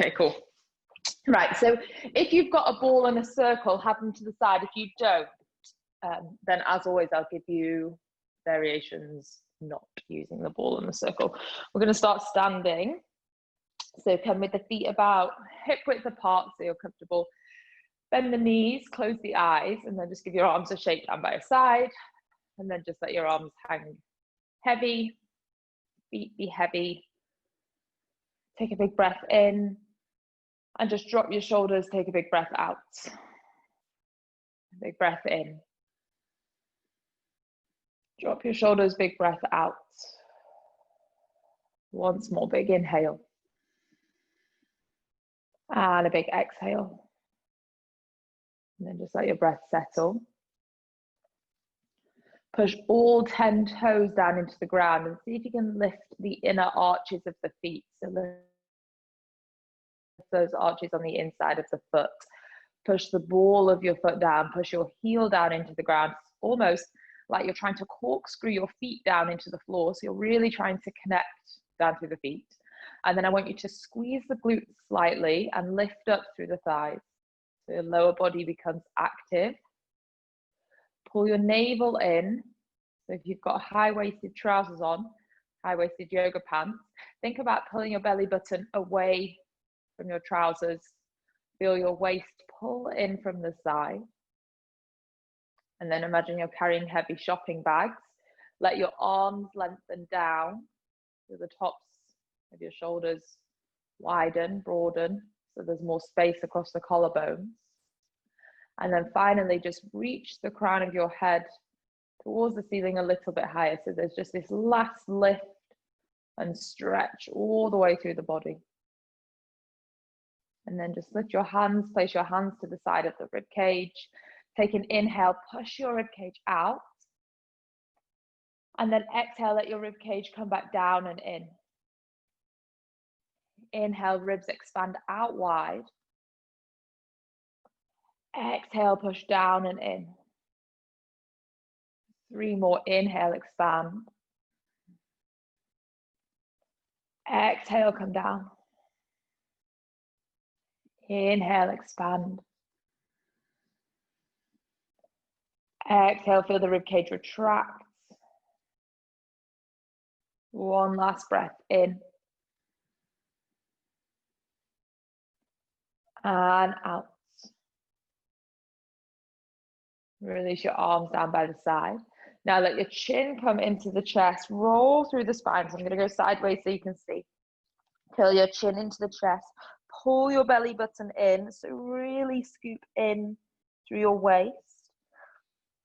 Okay, cool. Right, so if you've got a ball and a circle, have them to the side. If you don't, then as always, I'll give you variations not using the ball and the circle. We're going to start standing. So come with the feet about hip width apart so you're comfortable. Bend the knees, close the eyes, and then just give your arms a shake down by your side. And then just let your arms hang heavy, feet be heavy. Take a big breath in. And just drop your shoulders, take a big breath out. Big breath in. Drop your shoulders, big breath out. Once more, big inhale. And a big exhale. And then just let your breath settle. Push all 10 toes down into the ground and see if you can lift the inner arches of the feet. So lift those arches on the inside of the foot. Push the ball of your foot down, push your heel down into the ground. It's almost like you're trying to corkscrew your feet down into the floor. So you're really trying to connect down through the feet. And then I want you to squeeze the glutes slightly and lift up through the thighs. So your lower body becomes active. Pull your navel in. So if you've got high-waisted trousers on, high-waisted yoga pants, think about pulling your belly button away from your trousers. Feel your waist pull in from the side. And then imagine you're carrying heavy shopping bags. Let your arms lengthen down to the tops of your shoulders, widen, broaden, so there's more space across the collarbones. And then finally, just reach the crown of your head towards the ceiling a little bit higher. So there's just this last lift and stretch all the way through the body. And then just lift your hands, place your hands to the side of the rib cage. Take an inhale, push your rib cage out. And then exhale, let your rib cage come back down and in. Inhale, ribs expand out wide. Exhale, push down and in. 3 more, inhale, expand. Exhale, come down. Inhale, expand. Exhale, feel the ribcage retract. One last breath in. And out. Release your arms down by the side. Now let your chin come into the chest. Roll through the spine. So I'm going to go sideways so you can see. Curl your chin into the chest. Pull your belly button in. So really scoop in through your waist.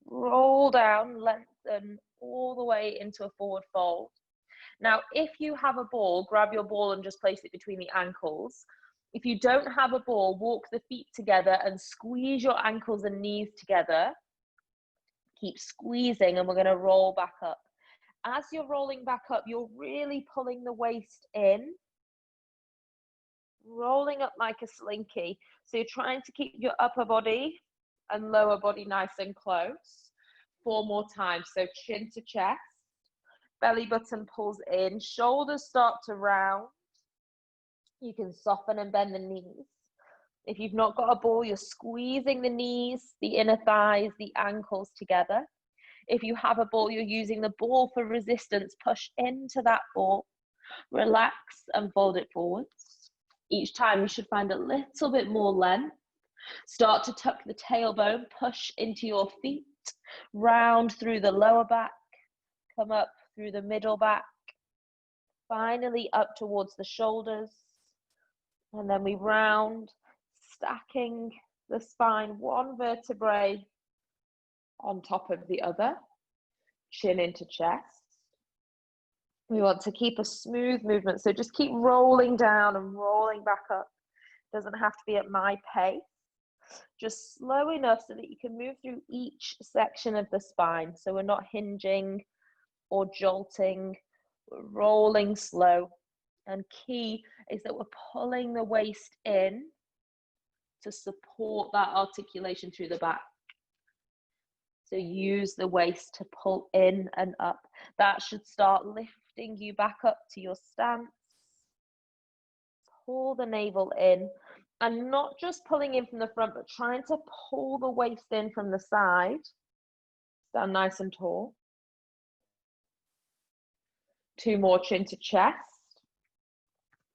Roll down, lengthen all the way into a forward fold. Now, if you have a ball, grab your ball and just place it between the ankles. If you don't have a ball, walk the feet together and squeeze your ankles and knees together. Keep squeezing and we're going to roll back up. As you're rolling back up, you're really pulling the waist in, rolling up like a slinky. So you're trying to keep your upper body and lower body nice and close. 4 more times. So chin to chest, belly button pulls in, shoulders start to round. You can soften and bend the knees. If you've not got a ball, you're squeezing the knees, the inner thighs, the ankles together. If you have a ball, you're using the ball for resistance. Push into that ball, relax and fold it forwards. Each time you should find a little bit more length. Start to tuck the tailbone, push into your feet, round through the lower back, come up through the middle back, finally up towards the shoulders, and then we round, stacking the spine, one vertebrae on top of the other, chin into chest. We want to keep a smooth movement, so just keep rolling down and rolling back up. Doesn't have to be at my pace. Just slow enough so that you can move through each section of the spine. So we're not hinging or jolting, we're rolling slow. And key is that we're pulling the waist in to support that articulation through the back. So use the waist to pull in and up. That should start lifting you back up to your stance. pull the navel in, and not just pulling in from the front, but trying to pull the waist in from the side. Stand nice and tall. 2 more, chin to chest.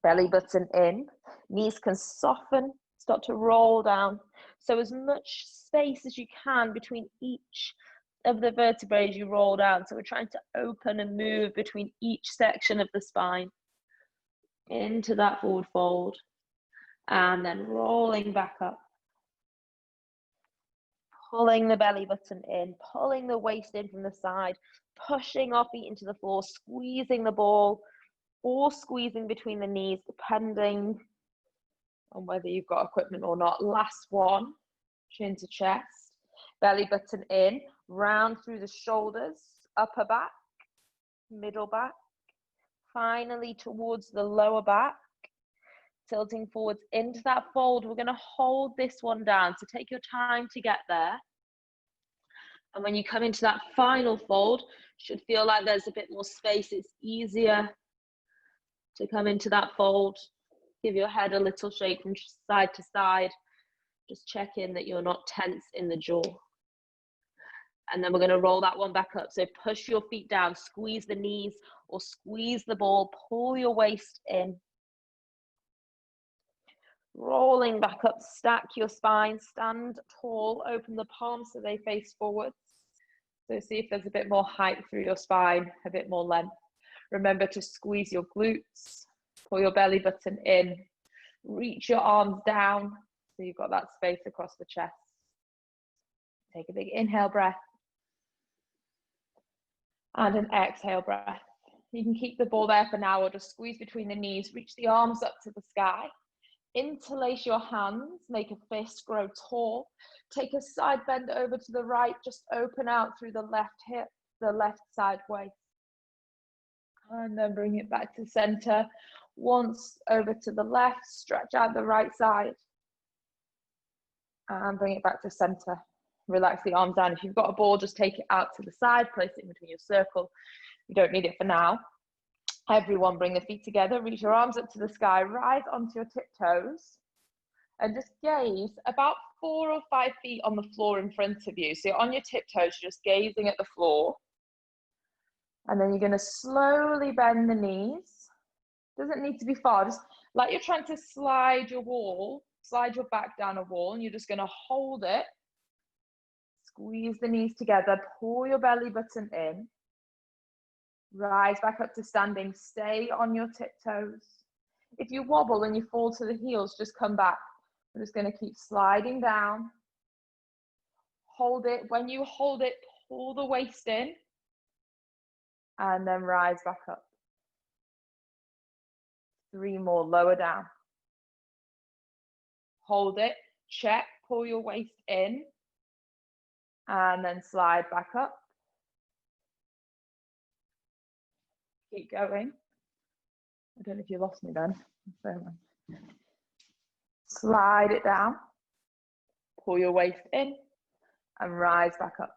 Belly button in. Knees can soften, start to roll down. So as much space as you can between each of the vertebrae as you roll down. So we're trying to open and move between each section of the spine into that forward fold, and then rolling back up. Pulling the belly button in, pulling the waist in from the side, pushing our feet into the floor, squeezing the ball, or squeezing between the knees, depending on whether you've got equipment or not. Last one, chin to chest, belly button in, round through the shoulders, upper back, middle back, finally towards the lower back, tilting forwards into that fold. We're going to hold this one down, so take your time to get there. And when you come into that final fold, should feel like there's a bit more space. It's easier to come into that fold. Give your head a little shake from side to side. Just check in that you're not tense in the jaw. And then we're going to roll that one back up. So push your feet down, squeeze the knees or squeeze the ball, pull your waist in. Rolling back up, stack your spine, stand tall, open the palms so they face forwards. So see if there's a bit more height through your spine, a bit more length. Remember to squeeze your glutes, pull your belly button in, reach your arms down so you've got that space across the chest. Take a big inhale breath and an exhale breath. You can keep the ball there for now or just squeeze between the knees, reach the arms up to the sky. Interlace your hands, make a fist grow tall. Take a side bend over to the right, just open out through the left hip, the left side waist. And then bring it back to center. Once over to the left, stretch out the right side. And bring it back to center. Relax the arms down. If you've got a ball, just take it out to the side, place it in between your circle. You don't need it for now. Everyone bring the feet together, reach your arms up to the sky, rise onto your tiptoes, and just gaze about 4 or 5 feet on the floor in front of you. So you're on your tiptoes, you're just gazing at the floor. And then you're going to slowly bend the knees. Doesn't need to be far, just like you're trying to slide your wall, slide your back down a wall, and you're just going to hold it. Squeeze the knees together, pull your belly button in. Rise back up to standing, stay on your tiptoes. If you wobble and you fall to the heels, just come back. I'm just going to keep sliding down. Hold it. When you hold it, pull the waist in. And then rise back up. 3 more, lower down. Hold it, check, pull your waist in. And then slide back up. Keep going. I don't know if you lost me then. Slide it down. Pull your waist in and rise back up.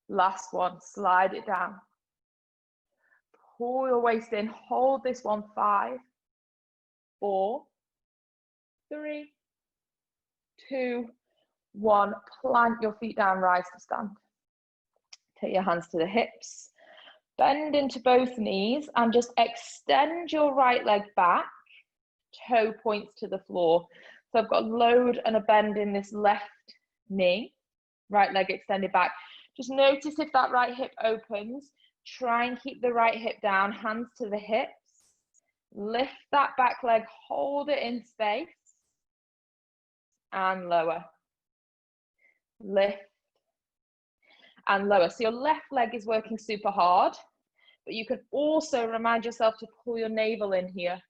Last one, slide it down. Pull your waist in, hold this one, 5, 4, 3, 2, 1. Plant your feet down, rise to stand. Take your hands to the hips. Bend into both knees and just extend your right leg back, toe points to the floor. So I've got a load and a bend in this left knee, right leg extended back. Just notice if that right hip opens. Try and keep the right hip down, hands to the hips. Lift that back leg, hold it in space, and lower. Lift and lower. So your left leg is working super hard, but you can also remind yourself to pull your navel in here.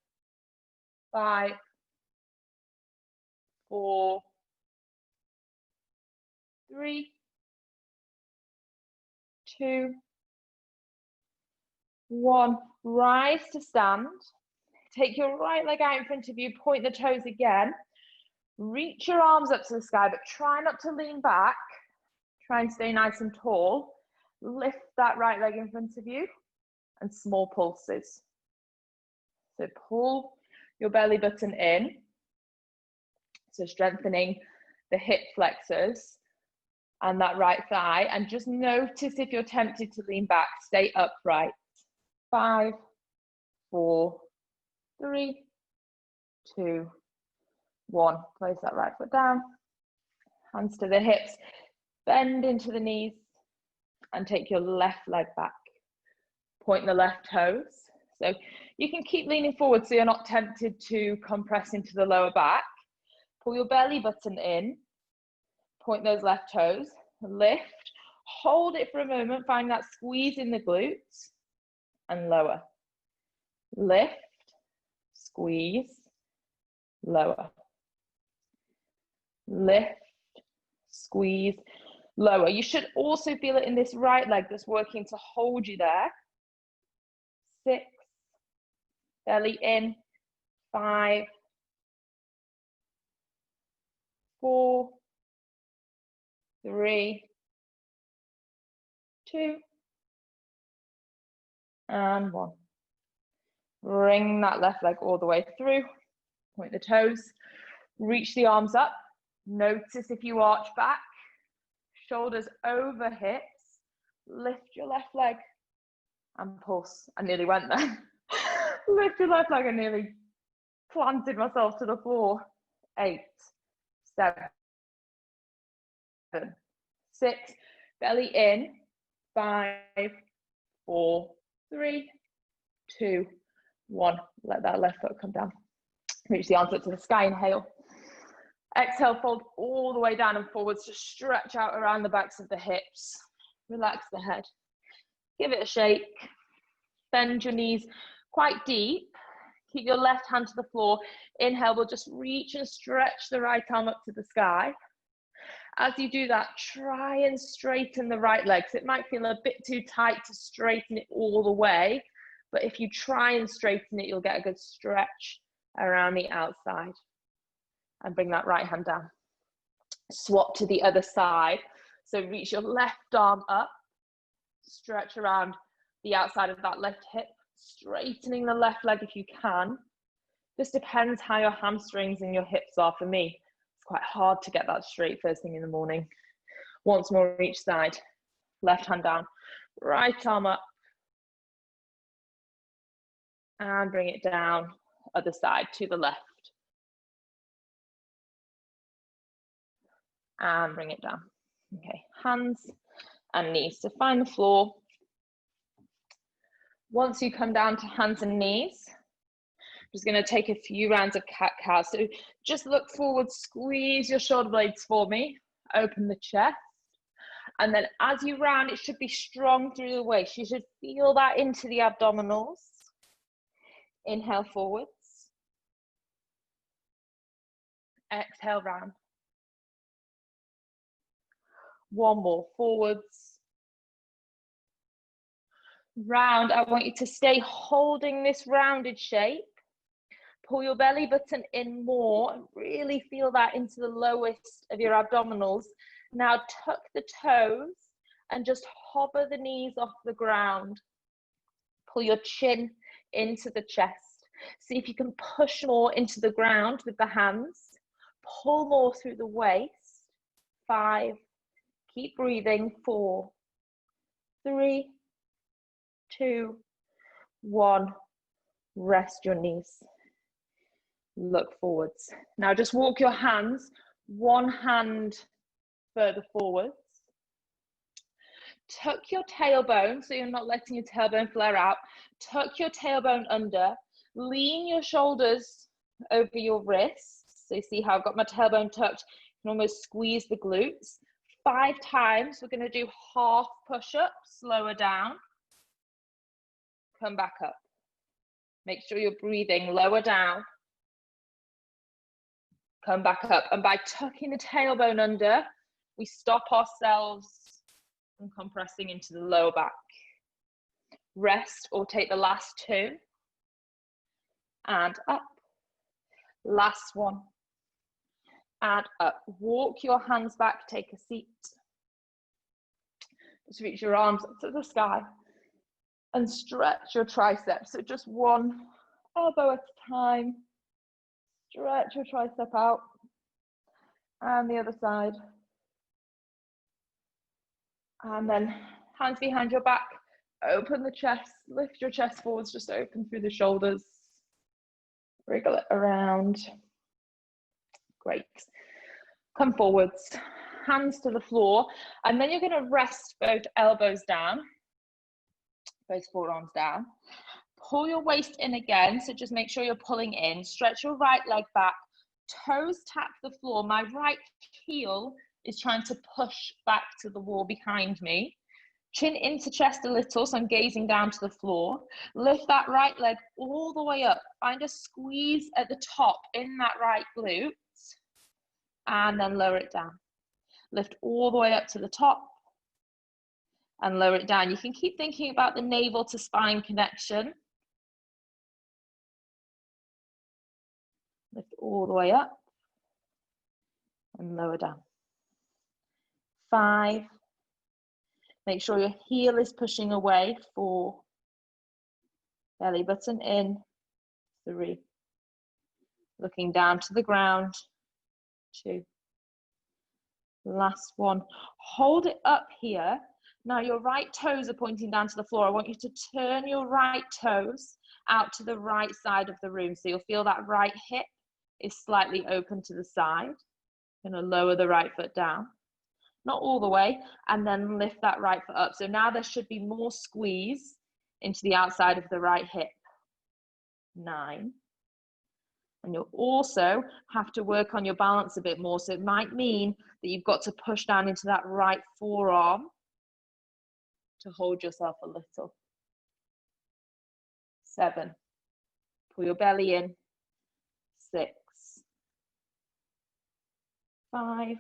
5, 4, 3, 2, 1. Rise to stand. Take your right leg out in front of you, point the toes again. Reach your arms up to the sky, but try not to lean back. Try and stay nice and tall. Lift that right leg in front of you and small pulses. So pull your belly button in. So strengthening the hip flexors and that right thigh. And just notice if you're tempted to lean back, stay upright. 5, 4, 3, 2, 1. Place that right foot down. Hands to the hips. Bend into the knees and take your left leg back. Point the left toes. So you can keep leaning forward so you're not tempted to compress into the lower back. Pull your belly button in. Point those left toes. Lift. Hold it for a moment. Find that squeeze in the glutes. And lower. Lift. Squeeze. Lower. Lift. Squeeze. Lower. You should also feel it in this right leg that's working to hold you there. 6. Belly in. 5. 4. 3. 2. And 1. Bring that left leg all the way through. Point the toes. Reach the arms up. Notice if you arch back. Shoulders over hips. Lift your left leg and pulse. I nearly went there. Lift your left leg. I nearly planted myself to the floor. 8, 7, 6. Belly in. 5, 4, 3, 2, 1. Let that left foot come down. Reach the arms up to the sky. Inhale. Exhale, fold all the way down and forwards. Just stretch out around the backs of the hips. Relax the head. Give it a shake. Bend your knees quite deep. Keep your left hand to the floor. Inhale, we'll just reach and stretch the right arm up to the sky. As you do that, try and straighten the right leg. So it might feel a bit too tight to straighten it all the way, but if you try and straighten it, you'll get a good stretch around the outside. And bring that right hand down. Swap to the other side. So reach your left arm up. Stretch around the outside of that left hip. Straightening the left leg if you can. This depends how your hamstrings and your hips are. For me, it's quite hard to get that straight first thing in the morning. Once more each side. Left hand down. Right arm up. And bring it down. Other side to the left. And bring it down. Okay, hands and knees. So find the floor. Once you come down to hands and knees, I'm just going to take a few rounds of cat-cow. So just look forward, squeeze your shoulder blades for me. Open the chest. And then as you round, it should be strong through the waist. You should feel that into the abdominals. Inhale forwards. Exhale round. One more, forwards. Round, I want you to stay holding this rounded shape. Pull your belly button in more and really feel that into the lowest of your abdominals. Now tuck the toes and just hover the knees off the ground. Pull your chin into the chest. See if you can push more into the ground with the hands. Pull more through the waist. 5. Keep breathing. 4, 3, 2, 1. Rest your knees. Look forwards. Now just walk your hands, one hand further forwards. Tuck your tailbone so you're not letting your tailbone flare out. Tuck your tailbone under. Lean your shoulders over your wrists. So you see how I've got my tailbone tucked. You can almost squeeze the glutes. 5 times. We're going to do half push-ups. Lower down. Come back up. Make sure you're breathing. Lower down. Come back up. And by tucking the tailbone under, we stop ourselves from compressing into the lower back. Rest or take the last 2. And up. Last one. And up. Walk your hands back, take a seat. Just reach your arms up to the sky and stretch your triceps. So just one elbow at a time. Stretch your tricep out. And the other side. And then hands behind your back. Open the chest. Lift your chest forwards. Just open through the shoulders. Wriggle it around. Great. Come forwards. Hands to the floor. And then you're going to rest both elbows down. Both forearms down. Pull your waist in again. So just make sure you're pulling in. Stretch your right leg back. Toes tap the floor. My right heel is trying to push back to the wall behind me. Chin into chest a little, so I'm gazing down to the floor. Lift that right leg all the way up. Find a squeeze at the top in that right glute. And then lower it down. Lift all the way up to the top. And lower it down. You can keep thinking about the navel to spine connection. Lift all the way up. And lower down. 5. Make sure your heel is pushing away. 4. Belly button in. 3. Looking down to the ground. 2. Last one. Hold it up here. Now your right toes are pointing down to the floor. I want you to turn your right toes out to the right side of the room. So you'll feel that right hip is slightly open to the side. Going to lower the right foot down. Not all the way. And then lift that right foot up. So now there should be more squeeze into the outside of the right hip. 9. And you'll also have to work on your balance a bit more. So it might mean that you've got to push down into that right forearm to hold yourself a little. 7. Pull your belly in. 6. 5.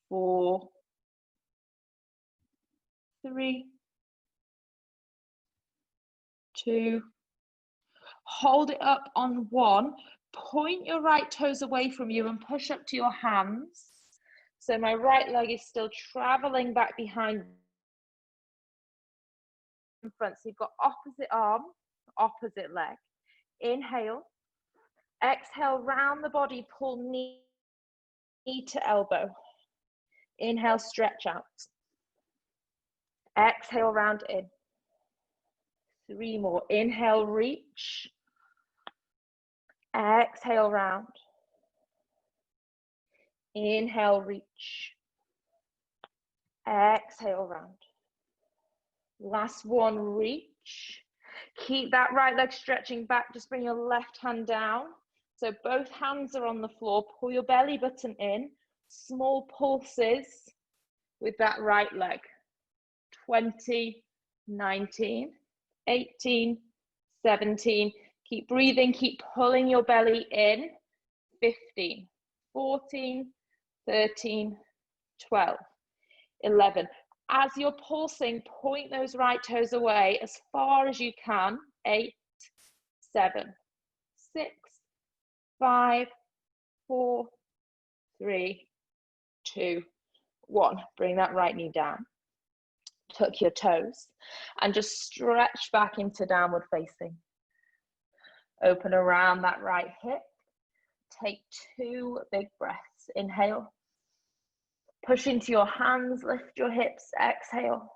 4. 3. 2. Hold it up on 1. Point your right toes away from you and push up to your hands. So my right leg is still traveling back behind in front. So you've got opposite arm, opposite leg. Inhale. Exhale, round the body, pull knee to elbow. Inhale, stretch out. Exhale, round in. 3 more. Inhale, reach. Exhale, round. Inhale, reach. Exhale, round. Last one, reach. Keep that right leg stretching back. Just bring your left hand down. So both hands are on the floor. Pull your belly button in. Small pulses with that right leg. 20, 19, 18, 17. Keep breathing. Keep pulling your belly in. 15, 14, 13, 12, 11. As you're pulsing, point those right toes away as far as you can. 8, 7, 6, 5, 4, 3, 2, 1. Bring that right knee down. Tuck your toes and just stretch back into downward facing. Open around that right hip. Take 2 big breaths. Inhale. Push into your hands, lift your hips, exhale.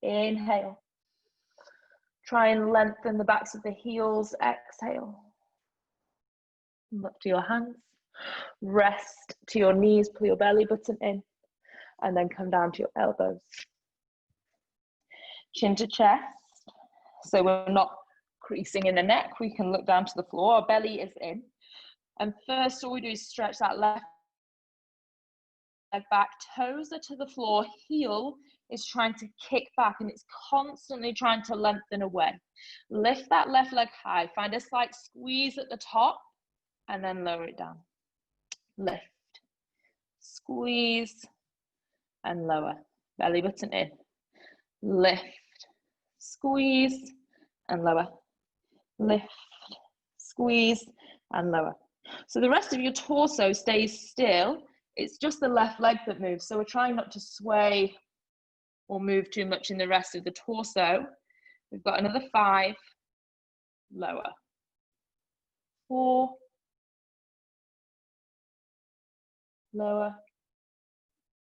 Inhale. Try and lengthen the backs of the heels, exhale. Look to your hands. Rest to your knees, pull your belly button in, and then come down to your elbows. Chin to chest, so we're not creasing in the neck. We can look down to the floor, our belly is in. And first, all we do is stretch that left leg back, toes are to the floor, heel is trying to kick back and it's constantly trying to lengthen away. Lift that left leg high, find a slight squeeze at the top and then lower it down. Lift, squeeze and lower. Belly button in. Lift, squeeze and lower. Lift, squeeze and lower. So the rest of your torso stays still. It's just the left leg that moves. So we're trying not to sway or move too much in the rest of the torso. We've got another 5, lower. 4, lower,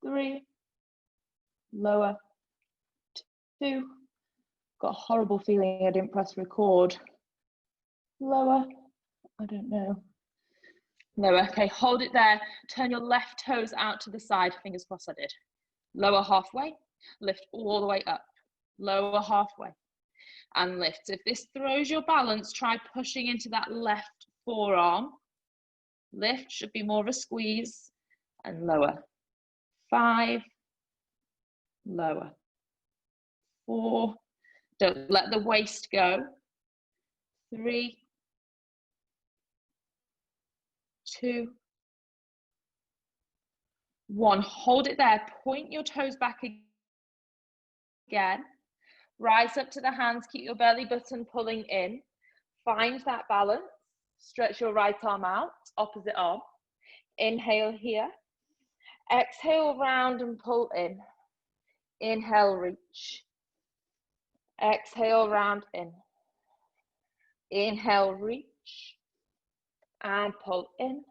3, lower, 2. Got a horrible feeling I didn't press record. Lower, I don't know. Lower, okay, hold it there. Turn your left toes out to the side. Fingers crossed I did. Lower halfway, lift all the way up. Lower halfway and lift. So if this throws your balance, try pushing into that left forearm. Lift, should be more of a squeeze, and lower. 5, lower. 4, don't let the waist go. 3, 2, 1. Hold it there. Point your toes back again. Rise up to the hands. Keep your belly button pulling in. Find that balance. Stretch your right arm out, opposite arm. Inhale here. Exhale, round and pull in. Inhale, reach. Exhale, round in. Inhale, reach. And pull in.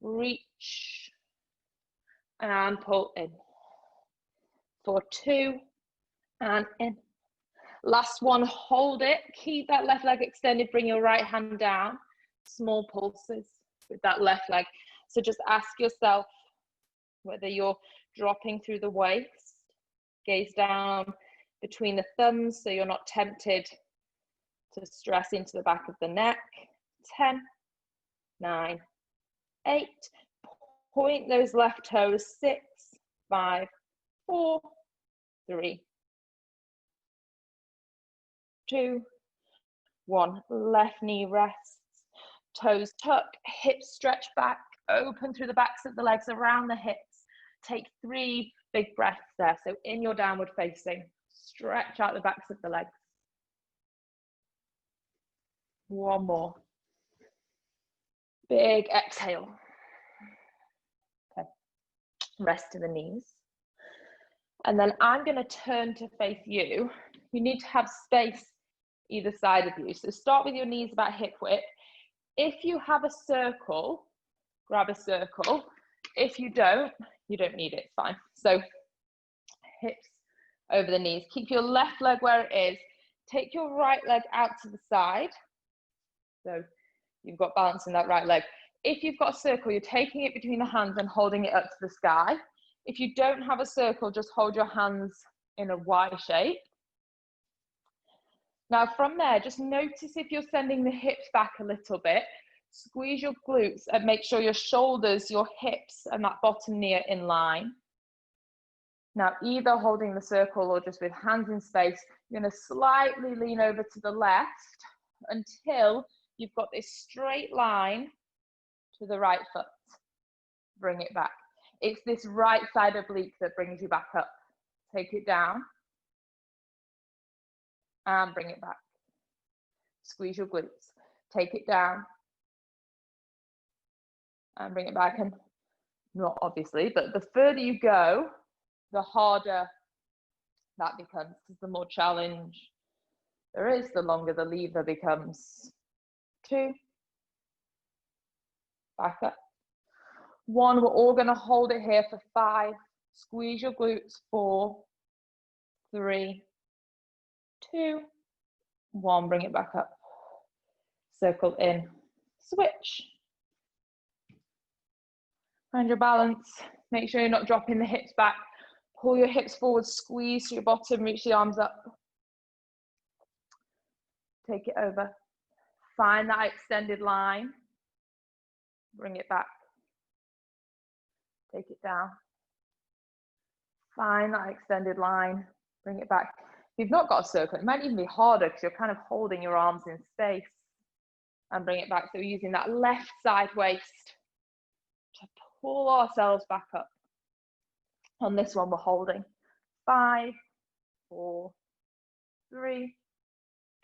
Reach. And pull in. For 2. And in. Last one, hold it. Keep that left leg extended. Bring your right hand down. Small pulses with that left leg. So just ask yourself whether you're dropping through the waist. Gaze down between the thumbs so you're not tempted to stress into the back of the neck. 10, 9, 8. Point those left toes. 6, 5, 4, 3, 2, 1. Left knee rests. Toes tuck. Hips stretch back. Open through the backs of the legs around the hips. Take 3 big breaths there. So in your downward facing, stretch out the backs of the legs. 1 more. Big exhale. Okay. Rest to the knees. And then I'm going to turn to face you. You need to have space either side of you. So start with your knees about hip width. If you have a circle, grab a circle. If you don't need it, it's fine. So hips over the knees. Keep your left leg where it is. Take your right leg out to the side. So you've got balance in that right leg. If you've got a circle, you're taking it between the hands and holding it up to the sky. If you don't have a circle, just hold your hands in a Y shape. Now from there, just notice if you're sending the hips back a little bit. Squeeze your glutes and make sure your shoulders, your hips, and that bottom knee are in line. Now, either holding the circle or just with hands in space, you're going to slightly lean over to the left until you've got this straight line to the right foot. Bring it back. It's this right side oblique that brings you back up. Take it down and bring it back. Squeeze your glutes. Take it down and bring it back. And not obviously, but the further you go, the harder that becomes. The more challenge there is, the longer the lever becomes. 2, back up. 1, we're all going to hold it here for 5. Squeeze your glutes. 4, 3, 2, 1. Bring it back up. Circle in. Switch. Find your balance. Make sure you're not dropping the hips back. Pull your hips forward. Squeeze to your bottom. Reach the arms up. Take it over. Find that extended line. Bring it back. Take it down. Find that extended line. Bring it back. If you've not got a circle, it might even be harder because you're kind of holding your arms in space. And bring it back. So we're using that left side waist to pull ourselves back up. On this one, we're holding 5, 4, 3,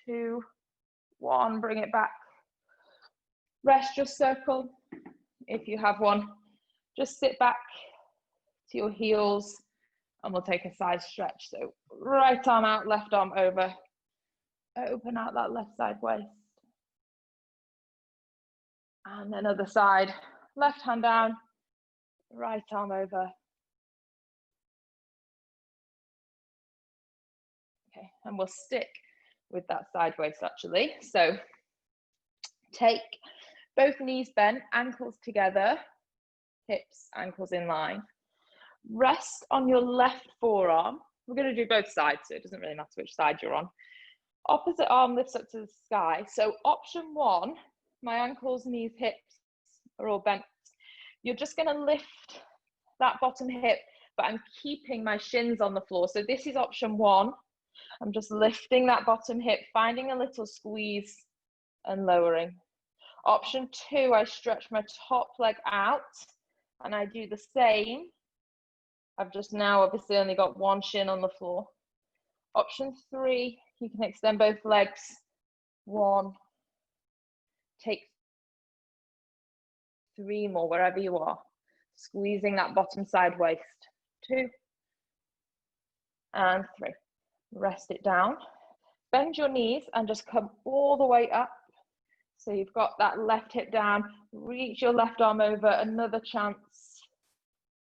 2, 1. Bring it back. Rest your circle. If you have one, just sit back to your heels and we'll take a side stretch. So right arm out, left arm over. Open out that left side waist. And then other side, left hand down, right arm over. Okay, and we'll stick with that side waist actually. So take both knees bent, ankles together, hips, ankles in line. Rest on your left forearm. We're going to do both sides, so it doesn't really matter which side you're on. Opposite arm lifts up to the sky. So option one, my ankles, knees, hips are all bent. You're just going to lift that bottom hip, but I'm keeping my shins on the floor. So this is option one. I'm just lifting that bottom hip, finding a little squeeze and lowering. Option two, I stretch my top leg out and I do the same. I've just now obviously only got one shin on the floor. Option three, you can extend both legs. One, take three more wherever you are, squeezing that bottom side waist. Two, and three. Rest it down. Bend your knees and just come all the way up. So you've got that left hip down, reach your left arm over, another chance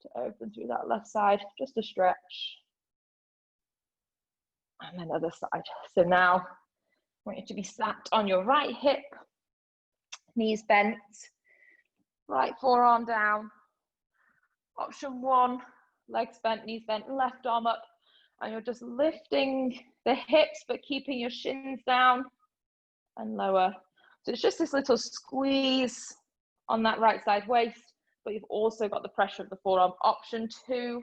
to open through that left side, just a stretch. And then other side. So now I want you to be sat on your right hip, knees bent, right forearm down. Option one, legs bent, knees bent, left arm up. And you're just lifting the hips, but keeping your shins down and lower. So it's just this little squeeze on that right side waist, but you've also got the pressure of the forearm. Option two,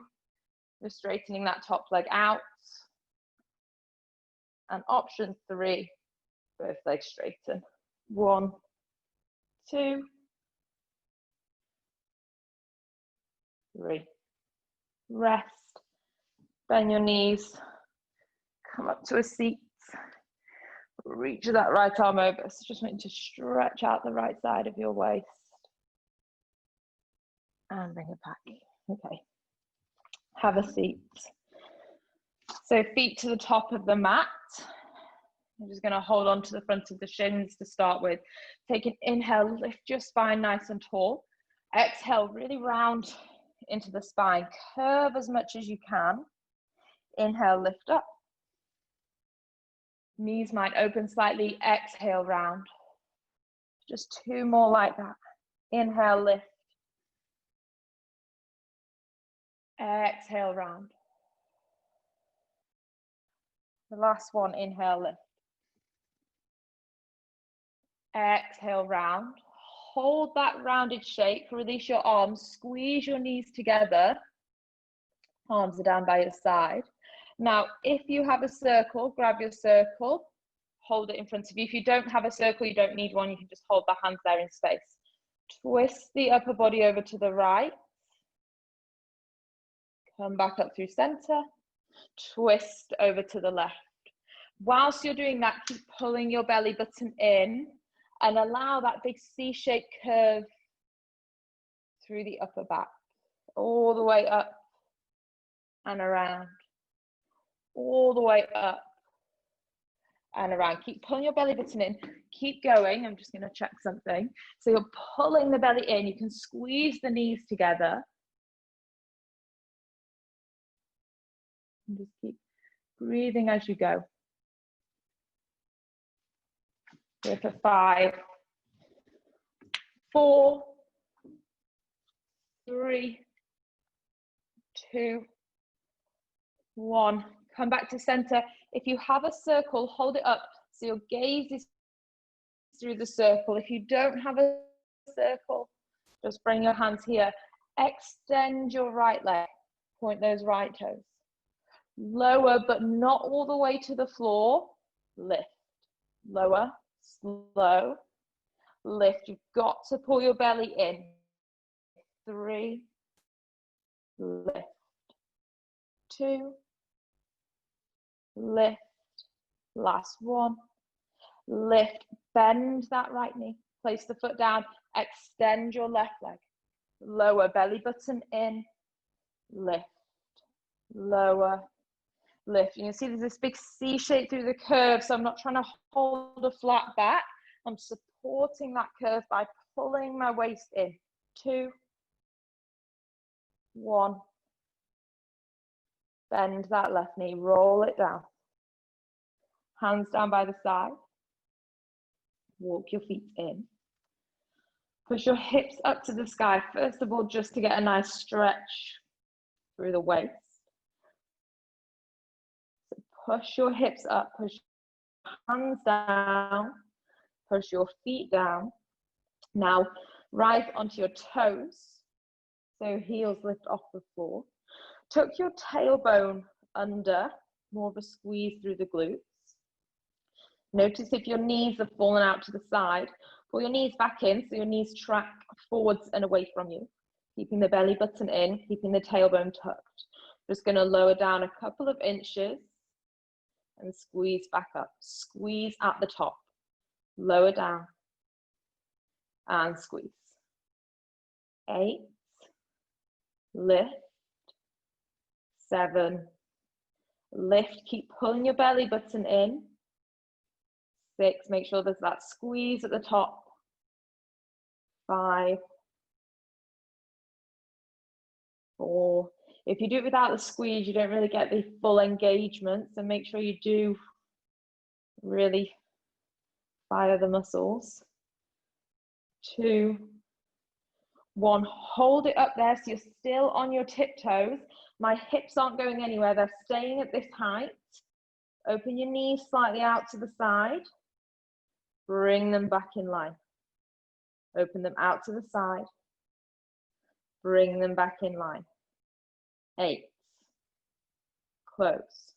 you're straightening that top leg out. And option three, both legs straighten. One, two, three. Rest. Bend your knees. Come up to a seat. Reach that right arm over. So just want you to stretch out the right side of your waist. And bring it back. Okay. Have a seat. So feet to the top of the mat. I'm just going to hold on to the front of the shins to start with. Take an inhale, lift your spine nice and tall. Exhale, really round into the spine. Curve as much as you can. Inhale, lift up. Knees might open slightly. Exhale, round. Just two more like that. Inhale, lift. Exhale, round. The last one, inhale, lift. Exhale, round. Hold that rounded shape. Release your arms. Squeeze your knees together. Arms are down by your side. Now, if you have a circle, grab your circle. Hold it in front of you. If you don't have a circle, you don't need one. You can just hold the hands there in space. Twist the upper body over to the right. Come back up through center. Twist over to the left. Whilst you're doing that, keep pulling your belly button in and allow that big C-shaped curve through the upper back, all the way up and around, all the way up and around. Keep pulling your belly button in. Keep going. I'm just going to check something. So you're pulling the belly in. You can squeeze the knees together. And just keep breathing as you go. Here for 5, 4, 3, 2, 1. Come back to center. If you have a circle, hold it up so your gaze is through the circle. If you don't have a circle, just bring your hands here. Extend your right leg. Point those right toes. Lower, but not all the way to the floor. Lift. Lower. Slow. Lift. You've got to pull your belly in. 3. Lift. 2. Lift. Last one. Lift. Bend that right knee. Place the foot down. Extend your left leg. Lower. Belly button in. Lift. Lower. Lift. You can see there's this big C shape through the curve, so I'm not trying to hold a flat back. I'm supporting that curve by pulling my waist in. 2, 1. Bend that left knee, roll it down. Hands down by the side. Walk your feet in. Push your hips up to the sky, first of all, just to get a nice stretch through the waist. So push your hips up, push your hands down, push your feet down. Now, rise onto your toes, so heels lift off the floor. Tuck your tailbone under, more of a squeeze through the glutes. Notice if your knees have fallen out to the side, pull your knees back in so your knees track forwards and away from you, keeping the belly button in, keeping the tailbone tucked. Just going to lower down a couple of inches and squeeze back up. Squeeze at the top, lower down and squeeze. 8, lift, 7, lift, keep pulling your belly button in. 6, make sure there's that squeeze at the top. 5, 4. If you do it without the squeeze, you don't really get the full engagement, so make sure you do really fire the muscles. 2, 1, hold it up there so you're still on your tiptoes. My hips aren't going anywhere, they're staying at this height. Open your knees slightly out to the side. Bring them back in line. Open them out to the side. Bring them back in line. 8, close.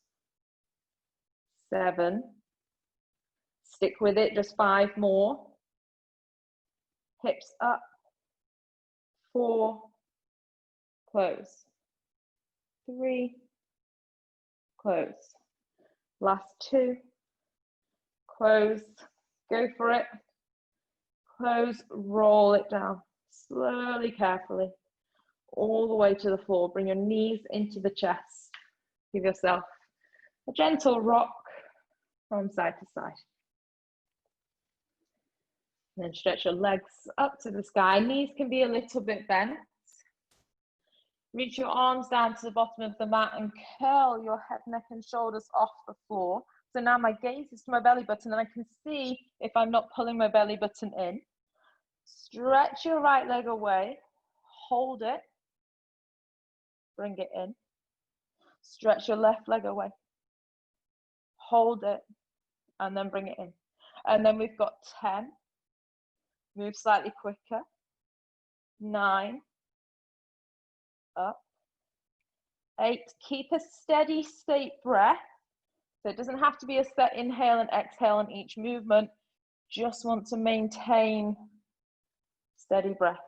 7, stick with it, just 5 more. Hips up. 4, close. 3, close. Last 2, close. Go for it. Close, roll it down. Slowly, carefully. All the way to the floor. Bring your knees into the chest. Give yourself a gentle rock from side to side. And then stretch your legs up to the sky. Knees can be a little bit bent. Reach your arms down to the bottom of the mat and curl your head, neck, and shoulders off the floor. So now my gaze is to my belly button and I can see if I'm not pulling my belly button in. Stretch your right leg away, hold it, bring it in. Stretch your left leg away, hold it, and then bring it in. And then we've got 10, move slightly quicker, 9, up, 8, keep a steady state breath. So it doesn't have to be a set inhale and exhale on each movement. Just want to maintain steady breath.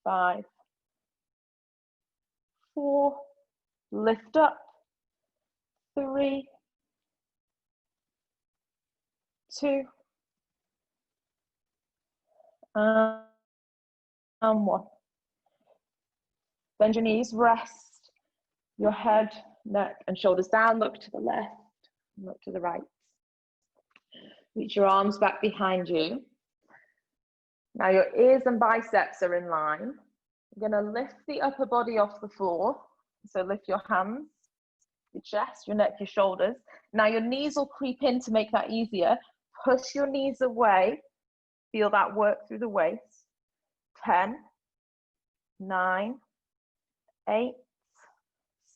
5, 4, lift up. 3, 2, and 1. Bend your knees, rest your head, neck, and shoulders down. Look to the left, look to the right. Reach your arms back behind you. Now your ears and biceps are in line. You're going to lift the upper body off the floor. So lift your hands, your chest, your neck, your shoulders. Now your knees will creep in to make that easier. Push your knees away. Feel that work through the waist. 10, 9, 8,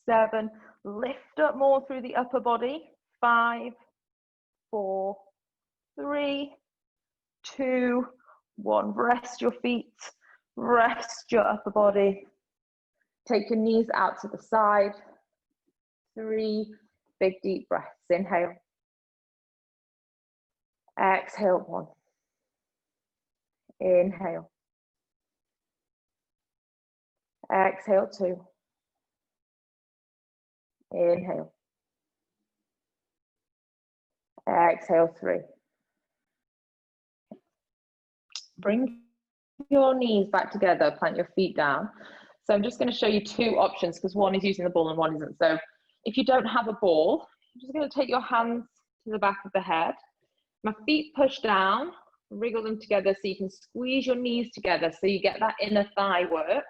7. Lift up more through the upper body. 5, 4, 3, 2, 1. Rest your feet. Rest your upper body. Take your knees out to the side. 3 big deep breaths. Inhale. Exhale. 1. Inhale. Exhale. 2. Inhale. Exhale. 3. Bring your knees back together, plant your feet down. So I'm just going to show you 2 options because one is using the ball and one isn't. So if you don't have a ball, I'm just going to take your hands to the back of the head. My feet push down, Wriggle them together so you can squeeze your knees together so you get that inner thigh work.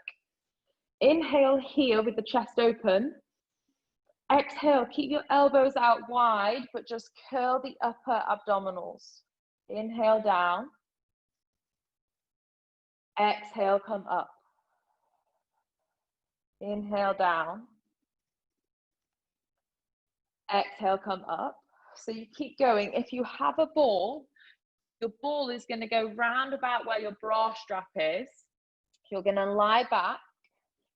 Inhale here with the chest open. Exhale, keep your elbows out wide, but just curl the upper abdominals. Inhale down. Exhale, come up. Inhale down. Exhale, come up. So you keep going. If you have a ball, your ball is going to go round about where your bra strap is. You're going to lie back.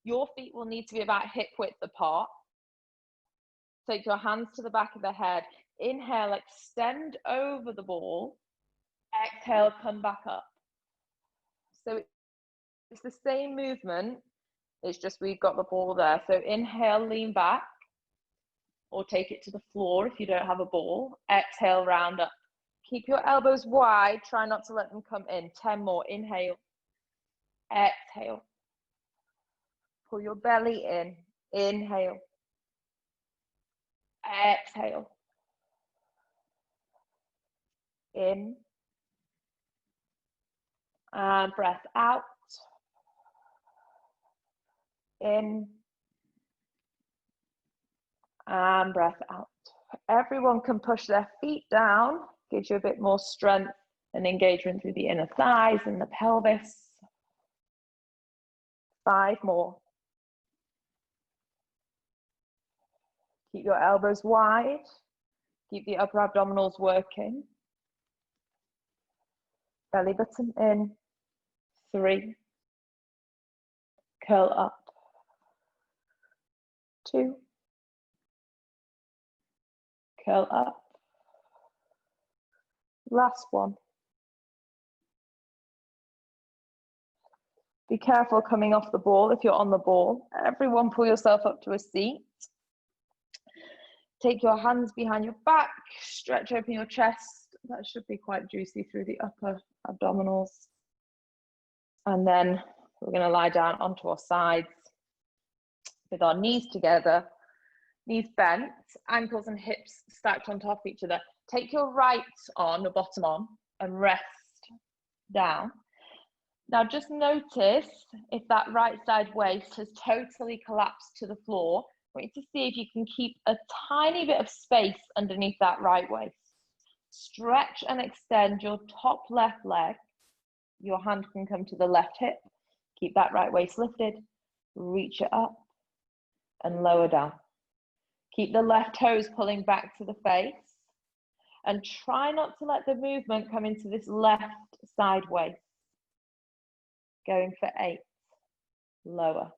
Your feet will need to be about hip width apart. Take your hands to the back of the head. Inhale, extend over the ball. Exhale, come back up. So it's the same movement. It's just we've got the ball there. So inhale, lean back. Or take it to the floor if you don't have a ball. Exhale, round up. Keep your elbows wide. Try not to let them come in. 10 more. Inhale. Exhale. Pull your belly in. Inhale. Exhale. In. And breath out. In. And breath out. Everyone can push their feet down. Gives you a bit more strength and engagement through the inner thighs and the pelvis. 5 more. Keep your elbows wide. Keep the upper abdominals working. Belly button in. 3. Curl up. 2. Curl up. Last one. Be careful coming off the ball if you're on the ball. Everyone pull yourself up to a seat. Take your hands behind your back, stretch open your chest. That should be quite juicy through the upper abdominals. And then we're going to lie down onto our sides with our knees together, knees bent, ankles and hips stacked on top of each other. Take your right on, or bottom on, and rest down. Now just notice if that right side waist has totally collapsed to the floor. I want you to see if you can keep a tiny bit of space underneath that right waist. Stretch and extend your top left leg. Your hand can come to the left hip. Keep that right waist lifted. Reach it up and lower down. Keep the left toes pulling back to the face. And try not to let the movement come into this left side waist. Going for 8. Lower.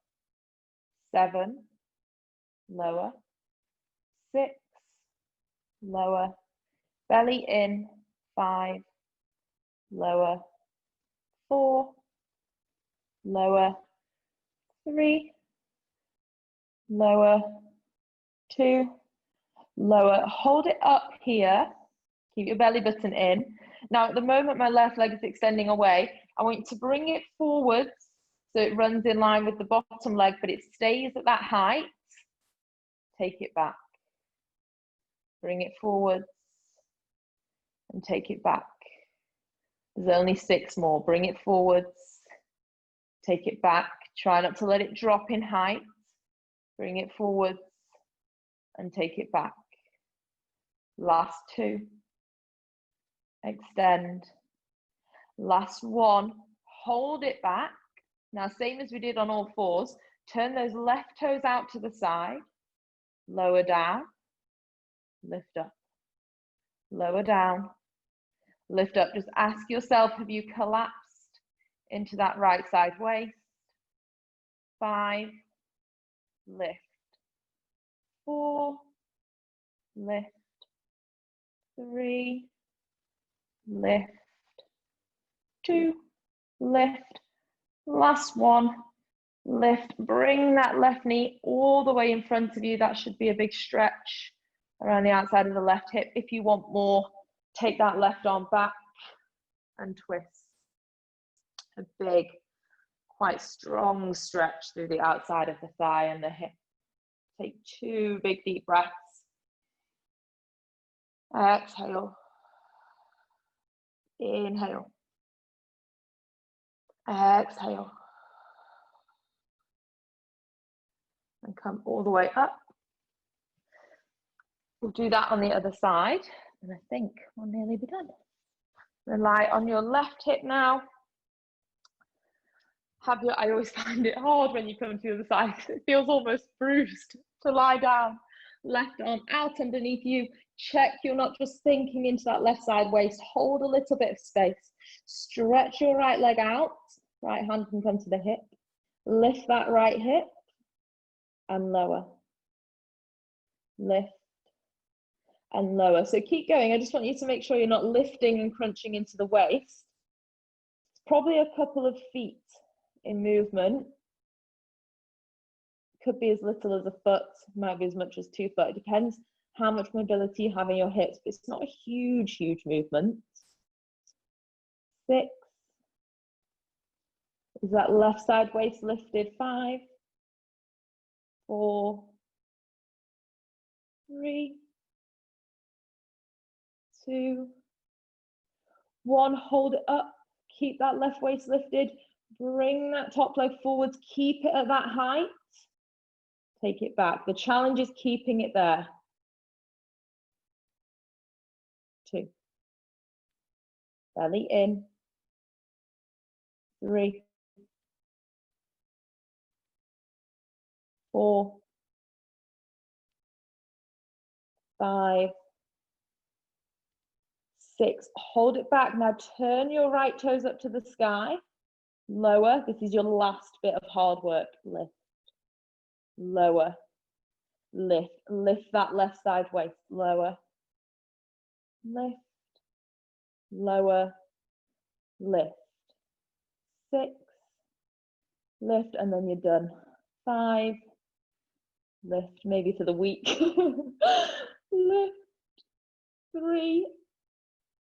7. Lower. 6. Lower. Belly in. 5. Lower. 4. Lower. 3. Lower. 2. Lower. Hold it up here. Keep your belly button in. Now, at the moment, my left leg is extending away. I want you to bring it forwards so it runs in line with the bottom leg, but it stays at that height. Take it back. Bring it forwards and take it back. There's only 6 more. Bring it forwards. Take it back. Try not to let it drop in height. Bring it forwards and take it back. Last 2. Extend. Last 1. Hold it back. Now, same as we did on all 4s, turn those left toes out to the side. Lower down. Lift up. Lower down. Lift up. Just ask yourself, have you collapsed into that right side waist? 5. Lift. 4. Lift. 3. Lift. 2. Lift. Last 1. Lift. Bring that left knee all the way in front of you. That should be a big stretch around the outside of the left hip. If you want more, take that left arm back and twist. A big, quite strong stretch through the outside of the thigh and the hip. Take 2 big deep breaths. Exhale. Inhale. Exhale. And come all the way up. We'll do that on the other side, and I think we'll nearly be done. Rely on your left hip now. I always find it hard when you come to the other side. It feels almost bruised to lie down. Left arm out underneath you. Check you're not just sinking into that left side waist. Hold a little bit of space. Stretch your right leg out. Right hand can come to the hip. Lift that right hip and lower. Lift and lower. So keep going. I just want you to make sure you're not lifting and crunching into the waist. It's probably a couple of feet in movement. Could be as little as a foot, might be as much as 2 foot. It depends how much mobility you have in your hips, but it's not a huge movement. 6. Is that left side waist lifted? 5, 4, 3, 2, 1. Hold it up. Keep that left waist lifted. Bring that top leg forwards. Keep it at that height. Take it back. The challenge is keeping it there. 2. Belly in. 3, 4, 5, 6. Hold it back. Now turn your right toes up to the sky. Lower. This is your last bit of hard work. Lift. Lower. Lift. Lift that left side waist. Lower. Lift. Lower. Lift. 6. Lift, and then you're done. 5. Lift, maybe for the week. Lift. 3.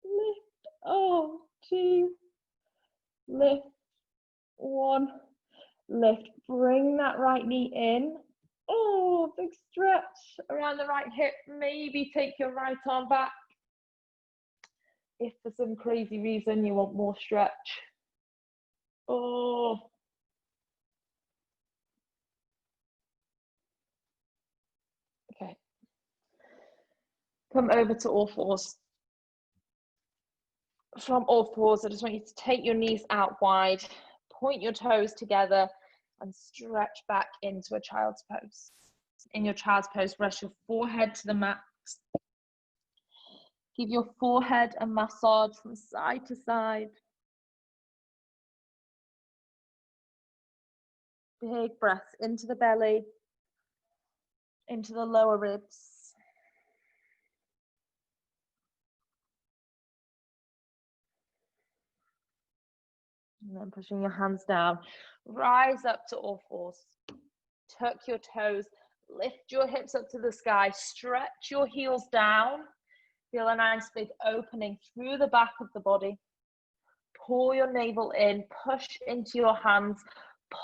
Lift. Oh, 2. Lift. 1. Lift. Bring that right knee in. Oh, big stretch around the right hip. Maybe take your right arm back. If for some crazy reason you want more stretch. Oh. Okay. Come over to all fours. From all fours, I just want you to take your knees out wide, point your toes together, and stretch back into a child's pose. In your child's pose, rest your forehead to the mat. Give your forehead a massage from side to side. Big breaths into the belly, into the lower ribs. And then pushing your hands down. Rise up to all fours. Tuck your toes. Lift your hips up to the sky. Stretch your heels down. Feel a nice big opening through the back of the body. Pull your navel in. Push into your hands.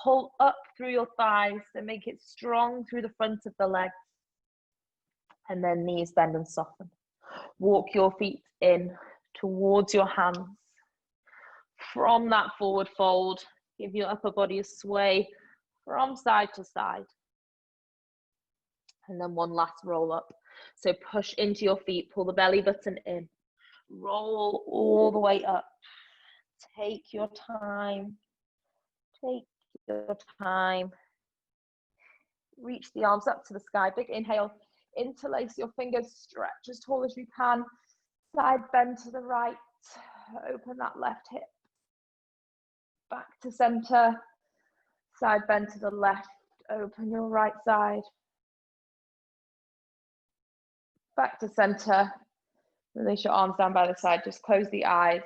Pull up through your thighs and make it strong through the front of the legs. And then knees bend and soften. Walk your feet in towards your hands. From that forward fold, give your upper body a sway from side to side. And then one last roll up. So push into your feet, pull the belly button in. Roll all the way up. Take your time. Take your time. Reach the arms up to the sky. Big inhale. Interlace your fingers. Stretch as tall as you can. Side bend to the right. Open that left hip. Back to center. Side bend to the left. Open your right side. Back to center. Release your arms down by the side. Just close the eyes.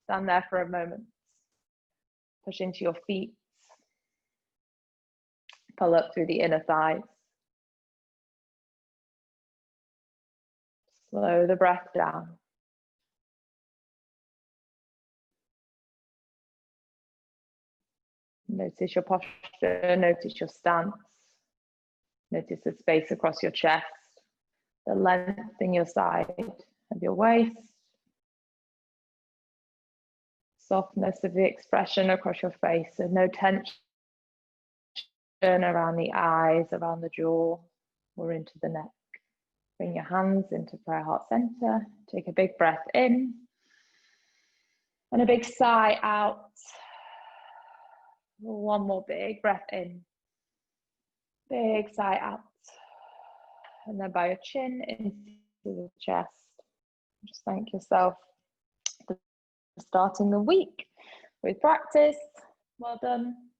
Stand there for a moment. Push into your feet. Pull up through the inner thighs. Slow the breath down. Notice your posture, notice your stance. Notice the space across your chest, the length in your side of your waist. softness of the expression across your face, and no tension around the eyes, around the jaw, or into the neck. Bring your hands into prayer heart center. Take a big breath in and a big sigh out. One more big breath in. Big sigh out. And then by your chin into the chest. Just thank yourself for starting the week with practice. Well done.